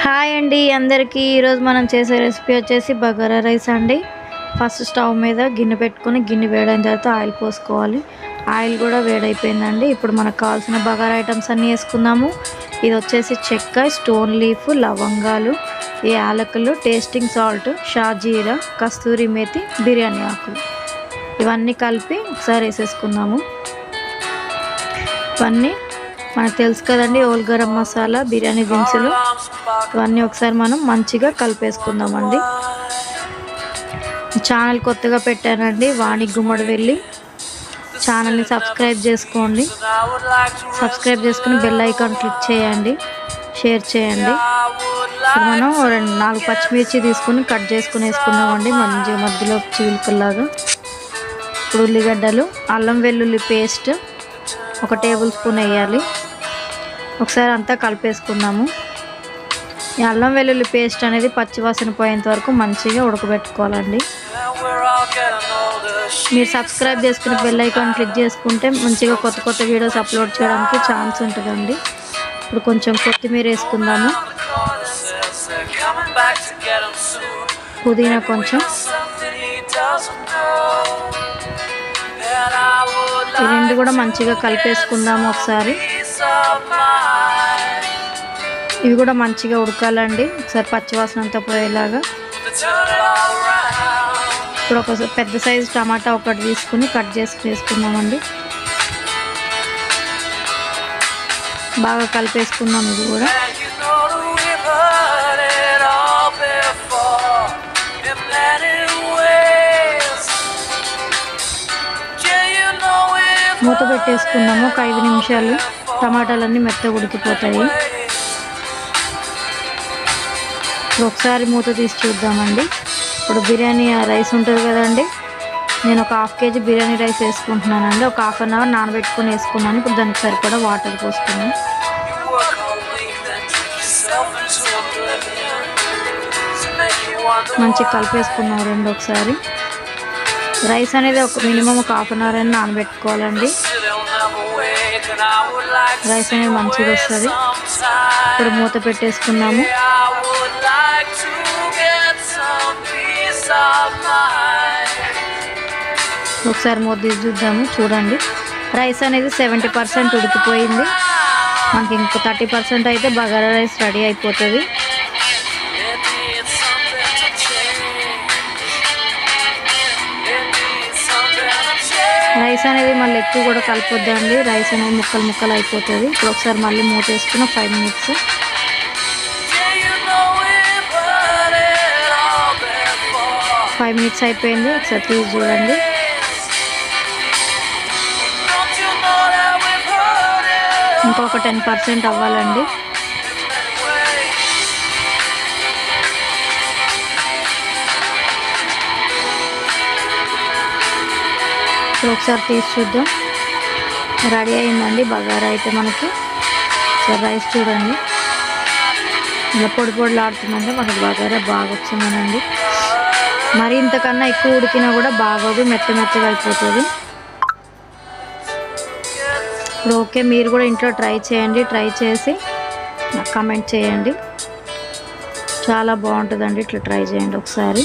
Hi అండి అందరికీ ఈరోజు మనం చేసే రెసిపీ వచ్చేసి బగారా రైస్ అండి. ఫస్ట్ స్టవ్ మీద గిన్నె పెట్టుకొని గిన్నె వేడైన తర్వాత ఆయిల్ పోసుకోవాలి. ఆయిల్ కూడా వేడైపోయిందండి. ఇప్పుడు మనకు కావాల్సిన బగారా ఐటమ్స్ అన్నీ వేసుకుందాము. ఇది వచ్చేసి చెక్క, స్టోన్ లీఫ్, లవంగాలు, యాలకులు, టేస్టింగ్ సాల్ట్, షాజీరా, కస్తూరి మేతి, బిర్యానీ ఆకులు ఇవన్నీ కలిపి ఒకసారి వేసేసుకుందాము. ఇవన్నీ మనకు తెలుసు కదండి, ఓల్ గరం మసాలా, బిర్యానీ దినుసులు ఇవన్నీ ఒకసారి మనం మంచిగా కలిపేసుకుందామండి. ఛానల్ కొత్తగా పెట్టానండి, వాణి గుమ్మడి వెళ్ళి ఛానల్ని సబ్స్క్రైబ్ చేసుకోండి. సబ్స్క్రైబ్ చేసుకుని బెల్ ఐకాన్ క్లిక్ చేయండి, షేర్ చేయండి. మనం 4 పచ్చిమిర్చి తీసుకుని కట్ చేసుకుని వేసుకుందామండి, మంచిగా మధ్యలో చీలికల్లాగా. ఇప్పుడు ఉల్లిగడ్డలు, అల్లం వెల్లుల్లి పేస్ట్ 1 టేబుల్ స్పూన్ వేయాలి. ఒకసారి అంతా కలిపేసుకుందాము. ఈ అల్లం వెల్లుల్లి పేస్ట్ అనేది పచ్చివాసన పోయేంత వరకు మంచిగా ఉడకబెట్టుకోవాలండి. మీరు సబ్స్క్రైబ్ చేసుకుని బెల్ ఐకాన్ క్లిక్ చేసుకుంటే మంచిగా కొత్త వీడియోస్ అప్లోడ్ చేయడానికి ఛాన్స్ ఉంటుందండి. ఇప్పుడు కొంచెం కొత్తిమీర వేసుకుందాము, పుదీనా కొంచెం. ఈ రెండు కూడా మంచిగా కలిపేసుకుందాము ఒకసారి. ఇవి కూడా మంచిగా ఉడకాలండి, ఒకసారి పచ్చివాసన అంతా పోయేలాగా. ఇప్పుడు ఒక పెద్ద సైజు టమాటా ఒకటి తీసుకుని కట్ చేసి వేసుకుందామండి. బాగా కలిపేసుకుందాం. ఇది కూడా మూత పెట్టేసుకున్నాము ఒక 5 నిమిషాలు. టమాటాలన్నీ మెత్తగా ఉడికిపోతాయి. ఇప్పుడు ఒకసారి మూత తీసి చూద్దామండి. ఇప్పుడు బిర్యానీ రైస్ ఉంటుంది కదండి, నేను ఒక 1/2 కేజీ బిర్యానీ రైస్ వేసుకుంటున్నానండి. ఒక 1/2 అవర్ నానబెట్టుకొని వేసుకున్నాను. ఇప్పుడు దానికి సరిపడా వాటర్ పోసుకున్నాను. మంచిగా కలిపేసుకున్నాం రెండు ఒకసారి. రైస్ అనేది మినిమం ఒక 1/2 అవర్ అయినా నానబెట్టుకోవాలండి. రైస్ అనేది మంచిగా వస్తుంది. ఇప్పుడు మూత పెట్టేసుకున్నాము. ఒకసారి మూత తీసి చూద్దాము. చూడండి, రైస్ అనేది 70% ఉడికిపోయింది. మనకి ఇంకో 30% అయితే బగారా రైస్ రెడీ అయిపోతుంది. రైస్ అనేది మళ్ళీ ఎక్కువ కూడా కలిపొద్దండి, రైస్ అనేది ముక్కలు అయిపోతుంది. ఇప్పుడు ఒకసారి మళ్ళీ మూత వేసుకున్న 5 మినిట్స్. అయిపోయింది. ఒకసారి తీసి చూడండి. ఇంకొక 10% అవ్వాలండి. ఒకసారి తీసి చూద్దాం. రెడీ అయిందండి బగారా అయితే మనకి. ఒకసారి రైస్ చూడండి, ఇలా పొడిలాడుతుందంటే మనకి బగారా బాగా వచ్చిందనండి. మరి ఇంతకన్నా ఎక్కువ ఉడికినా కూడా బాగోదు, మెత్తగా అయిపోతుంది. ఇప్పుడు ఓకే, మీరు కూడా ఇంట్లో ట్రై చేయండి. ట్రై చేసి నాకు కామెంట్ చేయండి. చాలా బాగుంటుందండి, ఇట్లా ట్రై చేయండి ఒకసారి.